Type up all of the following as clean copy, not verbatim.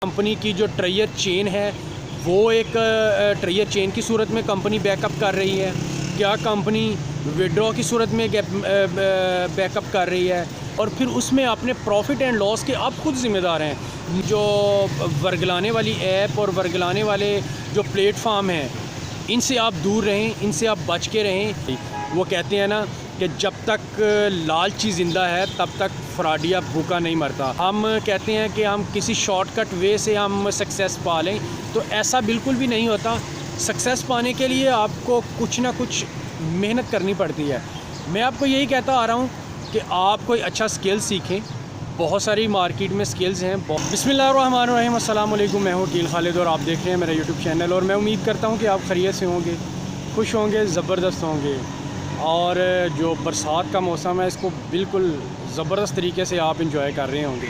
Company की जो ट्रेयर chain है वो एक ट्रेयर चेन की सूरत में कंपनी बैकअप कर रही है, क्या कंपनी विड्रॉ की सूरत में बैकअप कर रही है, और फिर उसमें अपने प्रॉफिट एंड लॉस के आप खुद ज़िम्मेदार हैं। जो वर्गलाने वाली ऐप और वर्गलाने वाले जो प्लेटफार्म हैं, इनसे आप दूर रहें, इनसे आप बच के रहें। वो कहते हैं ना कि जब तक लालची ज़िंदा है तब तक फ्रॉडिया भूखा नहीं मरता। हम कहते हैं कि हम किसी शॉर्टकट वे से हम सक्सेस पा लें, तो ऐसा बिल्कुल भी नहीं होता। सक्सेस पाने के लिए आपको कुछ ना कुछ मेहनत करनी पड़ती है। मैं आपको यही कहता आ रहा हूँ कि आप कोई अच्छा स्किल सीखें, बहुत सारी मार्केट में स्किल्स हैं। बिस्मिल्लाहिर्रहमानिर्रहीम, अस्सलाम वालेकुम। मैं हूँ वकील खालिद और आप देख रहे हैं मेरा यूट्यूब चैनल, और मैं उम्मीद करता हूँ कि आप खैरियत से होंगे, खुश होंगे, ज़बरदस्त होंगे। और जो बरसात का मौसम है इसको बिल्कुल ज़बरदस्त तरीके से आप इंजॉय कर रहे होंगे।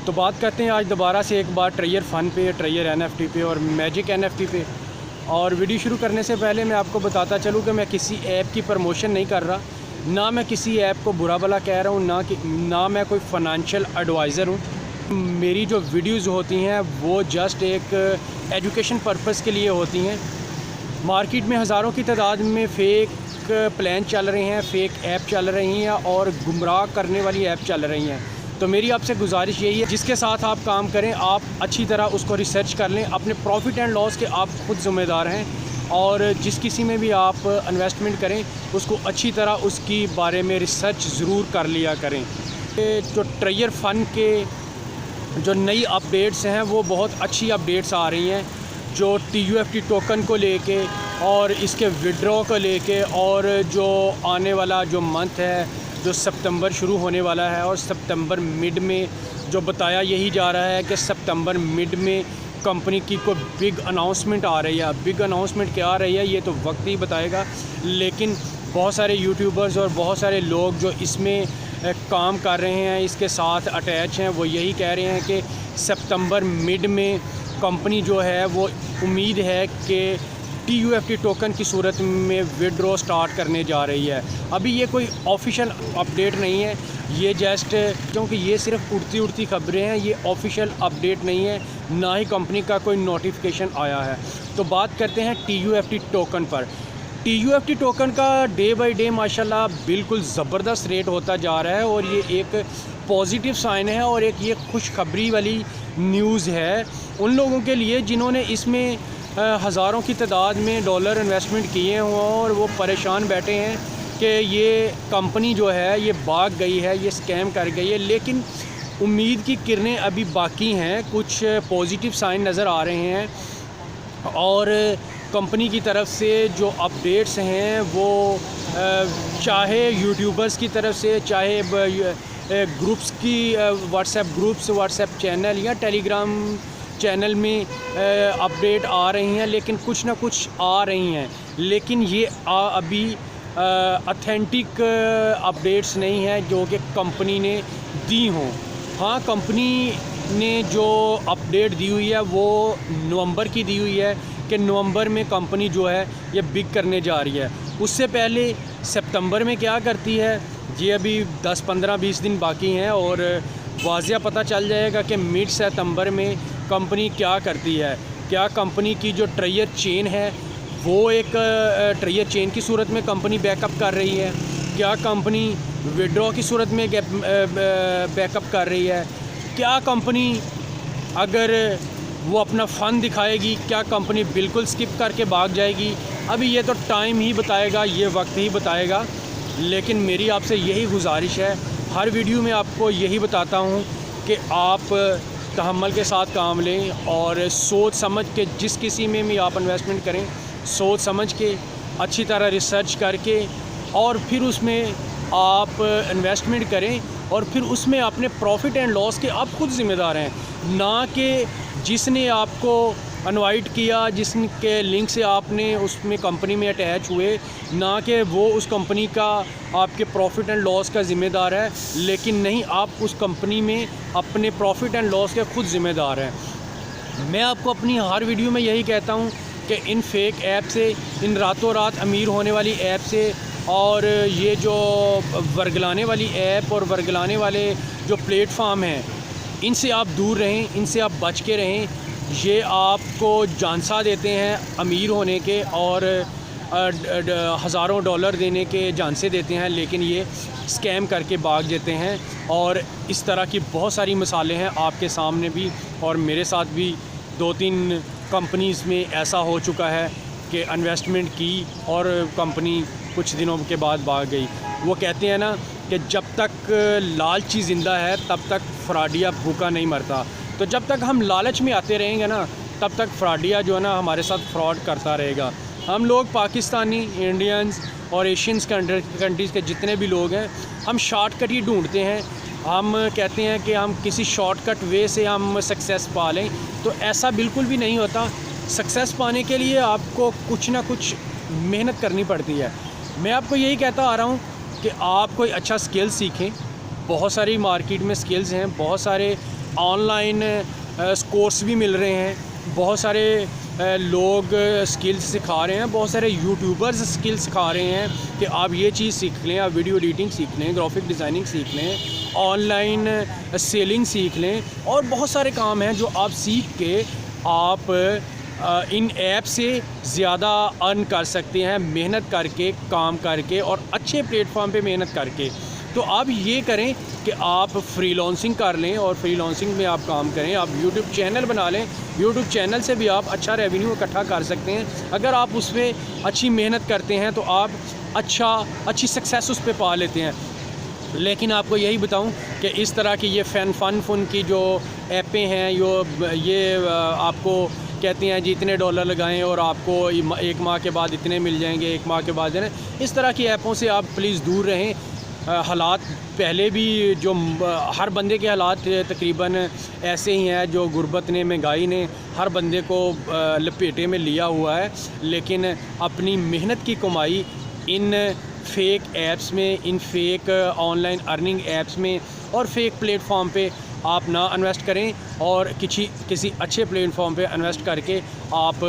तो बात करते हैं आज दोबारा से एक बार ट्रेयर फ़न पे, ट्रेयर NFT पे और मैजिक NFT पे। और वीडियो शुरू करने से पहले मैं आपको बताता चलूँ कि मैं किसी ऐप की प्रमोशन नहीं कर रहा, ना मैं किसी ऐप को बुरा भला कह रहा हूँ, ना मैं कोई फ़ाइनेंशियल एडवाइज़र हूँ। मेरी जो वीडियोज़ होती हैं वो जस्ट एक एजुकेशन पर्पज़ के लिए होती हैं। मार्केट में हज़ारों की तादाद में फ़ेक प्लान चल रहे हैं, फ़ेक ऐप चल रही हैं और गुमराह करने वाली ऐप चल रही हैं। तो मेरी आपसे गुजारिश यही है, जिसके साथ आप काम करें आप अच्छी तरह उसको रिसर्च कर लें। अपने प्रॉफिट एंड लॉस के आप खुद ज़िम्मेदार हैं, और जिस किसी में भी आप इन्वेस्टमेंट करें उसको अच्छी तरह उसकी बारे में रिसर्च ज़रूर कर लिया करें। जो ट्रेयर फ़न के जो नई अपडेट्स हैं वो बहुत अच्छी अपडेट्स आ रही हैं, जो TUFT टोकन को लेके और इसके विड्रॉ को लेके, और जो आने वाला जो मंथ है, जो सितंबर शुरू होने वाला है, और सितंबर मिड में जो बताया यही जा रहा है कि सितंबर मिड में कंपनी की कोई बिग अनाउंसमेंट आ रही है। बिग अनाउंसमेंट क्या आ रही है ये तो वक्त ही बताएगा, लेकिन बहुत सारे यूट्यूबर्स और बहुत सारे लोग जो इसमें काम कर रहे हैं, इसके साथ अटैच हैं, वो यही कह रहे हैं कि सितंबर मिड में कंपनी जो है वो उम्मीद है कि TUFT टोकन की सूरत में विड्रॉ स्टार्ट करने जा रही है। अभी ये कोई ऑफिशियल अपडेट नहीं है, ये जस्ट क्योंकि ये सिर्फ उड़ती खबरें हैं, ये ऑफिशियल अपडेट नहीं है, ना ही कंपनी का कोई नोटिफिकेशन आया है। तो बात करते हैं TUFT टोकन पर। TUFT टोकन का डे बाय डे माशाल्लाह बिल्कुल ज़बरदस्त रेट होता जा रहा है, और ये एक पॉजिटिव साइन है और एक ये खुशखबरी वाली न्यूज़ है उन लोगों के लिए जिन्होंने इसमें हज़ारों की तादाद में डॉलर इन्वेस्टमेंट किए हों और वो परेशान बैठे हैं कि ये कंपनी जो है ये भाग गई है, ये स्कैम कर गई है। लेकिन उम्मीद की किरणें अभी बाकी हैं, कुछ पॉजिटिव साइन नज़र आ रहे हैं, और कंपनी की तरफ से जो अपडेट्स हैं वो चाहे यूट्यूबर्स की तरफ से, चाहे ग्रुप्स की व्हाट्सएप ग्रुप्स, व्हाट्सएप चैनल या टेलीग्राम चैनल में अपडेट आ रही हैं, लेकिन कुछ ना कुछ आ रही हैं, लेकिन ये अभी ऑथेंटिक अपडेट्स नहीं है जो कि कंपनी ने दी हों। हाँ, कंपनी ने जो अपडेट दी हुई है वो नवंबर की दी हुई है कि नवंबर में कंपनी जो है ये बिग करने जा रही है। उससे पहले सितंबर में क्या करती है ये अभी 10, 15, 20 दिन बाकी हैं, और वाज़िया पता चल जाएगा कि मिड सितंबर में कंपनी क्या करती है। क्या कंपनी की जो ट्रेयर चेन है वो एक ट्रेयर चेन की सूरत में कंपनी बैकअप कर रही है, क्या कंपनी विड्रॉ की सूरत में बैकअप कर रही है, क्या कंपनी अगर वो अपना फ़न दिखाएगी, क्या कंपनी बिल्कुल स्किप करके भाग जाएगी। अभी ये तो टाइम ही बताएगा, ये वक्त ही बताएगा। लेकिन मेरी आपसे यही गुजारिश है, हर वीडियो में आपको यही बताता हूँ कि आप तहम्मुल के साथ काम लें और सोच समझ के जिस किसी में भी आप इन्वेस्टमेंट करें, सोच समझ के अच्छी तरह रिसर्च करके और फिर उसमें आप इन्वेस्टमेंट करें, और फिर उसमें अपने प्रॉफिट एंड लॉस के आप खुद ज़िम्मेदार हैं, ना कि जिसने आपको इनवाइट किया, जिसके लिंक से आपने उसमें कंपनी में अटैच हुए, ना कि वो उस कंपनी का आपके प्रॉफिट एंड लॉस का ज़िम्मेदार है, लेकिन नहीं, आप उस कंपनी में अपने प्रॉफिट एंड लॉस के खुद ज़िम्मेदार हैं। मैं आपको अपनी हर वीडियो में यही कहता हूँ कि इन फेक ऐप से, इन रातों रात अमीर होने वाली ऐप से, और ये जो वर्गलाने वाली ऐप और वर्गलाने वाले जो प्लेटफार्म हैं, इनसे आप दूर रहें, इनसे आप बच के रहें। ये आपको झांसा देते हैं अमीर होने के और हज़ारों डॉलर देने के झांसे देते हैं, लेकिन ये स्कैम करके भाग जाते हैं। और इस तरह की बहुत सारी मिसालें हैं आपके सामने भी, और मेरे साथ भी 2-3 कंपनीज़ में ऐसा हो चुका है कि इन्वेस्टमेंट की और कंपनी कुछ दिनों के बाद भाग गई। वो कहते हैं ना कि जब तक लालची ज़िंदा है तब तक फ्रॉडिया भूखा नहीं मरता। तो जब तक हम लालच में आते रहेंगे ना, तब तक फ्रॉडिया जो है ना हमारे साथ फ्रॉड करता रहेगा। हम लोग पाकिस्तानी, इंडियंस और एशियंस कंट्रीज़ के जितने भी लोग हैं, हम शॉर्टकट ही ढूंढते हैं। हम कहते हैं कि हम किसी शॉर्टकट वे से हम सक्सेस पा लें, तो ऐसा बिल्कुल भी नहीं होता। सक्सेस पाने के लिए आपको कुछ ना कुछ मेहनत करनी पड़ती है। मैं आपको यही कहता आ रहा हूँ कि आप कोई अच्छा स्किल सीखें। बहुत सारी मार्केट में स्किल्स हैं, बहुत सारे ऑनलाइन कोर्स भी मिल रहे हैं, बहुत सारे लोग स्किल्स सिखा रहे हैं, बहुत सारे यूट्यूबर्स स्किल्स सिखा रहे हैं कि आप ये चीज़ सीख लें, आप वीडियो एडिटिंग सीख लें, ग्राफिक डिज़ाइनिंग सीख लें, ऑनलाइन सेलिंग सीख लें, और बहुत सारे काम हैं जो आप सीख के आप इन ऐप से ज़्यादा अर्न कर सकते हैं, मेहनत करके, काम करके और अच्छे प्लेटफॉर्म पे मेहनत करके। तो आप ये करें कि आप फ्रीलांसिंग कर लें और फ्रीलांसिंग में आप काम करें। आप यूट्यूब चैनल बना लें, यूट्यूब चैनल से भी आप अच्छा रेवेन्यू इकट्ठा कर सकते हैं। अगर आप उस पर अच्छी मेहनत करते हैं तो आप अच्छी सक्सेस उस पर पा लेते हैं। लेकिन आपको यही बताऊं कि इस तरह की ये फ़न की जो ऐपें हैं, ये आपको कहती हैं जी इतने डॉलर लगाएं और आपको 1 माह के बाद इतने मिल जाएंगे, 1 माह के बाद देना। इस तरह की ऐपों से आप प्लीज़ दूर रहें। हालात पहले भी जो हर बंदे के हालात तकरीबन ऐसे ही हैं, जो गुर्बत ने, महंगाई ने हर बंदे को लपेटे में लिया हुआ है। लेकिन अपनी मेहनत की कमाई इन फेक ऐप्स में, इन फेक ऑनलाइन अर्निंग ऐप्स में और फेक प्लेटफॉर्म पे आप ना इन्वेस्ट करें, और किसी अच्छे प्लेटफॉर्म पे इन्वेस्ट करके आप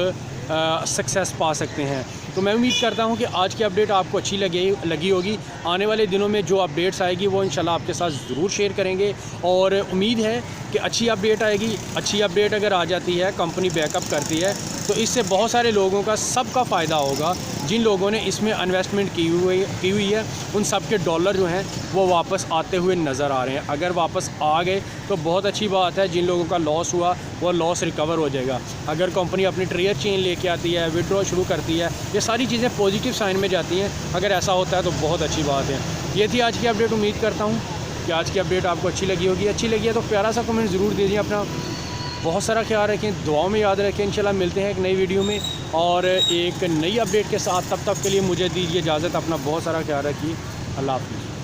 सक्सेस पा सकते हैं। तो मैं उम्मीद करता हूं कि आज की अपडेट आपको अच्छी लगी होगी। आने वाले दिनों में जो अपडेट्स आएगी वो इंशाल्लाह आपके साथ ज़रूर शेयर करेंगे, और उम्मीद है कि अच्छी अपडेट आएगी। अच्छी अपडेट अगर आ जाती है, कंपनी बैकअप करती है, तो इससे बहुत सारे लोगों का, सबका फ़ायदा होगा। जिन लोगों ने इसमें इन्वेस्टमेंट की हुई है, उन सब के डॉलर जो हैं वो वापस आते हुए नज़र आ रहे हैं। अगर वापस आ गए तो बहुत अच्छी बात है। जिन लोगों का लॉस हुआ वो लॉस रिकवर हो जाएगा। अगर कंपनी अपनी ट्रेयर चेन लेके आती है, विड्रॉ शुरू करती है, ये सारी चीज़ें पॉजिटिव साइन में जाती हैं। अगर ऐसा होता है तो बहुत अच्छी बात है। ये थी आज की अपडेट। उम्मीद करता हूँ कि आज की अपडेट आपको अच्छी लगी होगी। अच्छी लगी है तो प्यारा सा कमेंट ज़रूर दीजिए। अपना बहुत सारा ख्याल रखें, दुआओं में याद रखें। इंशाल्लाह मिलते हैं एक नई वीडियो में और एक नई अपडेट के साथ। तब तक के लिए मुझे दीजिए इजाज़त। अपना बहुत सारा ख्याल रखिए। अल्लाह हाफ़िज़।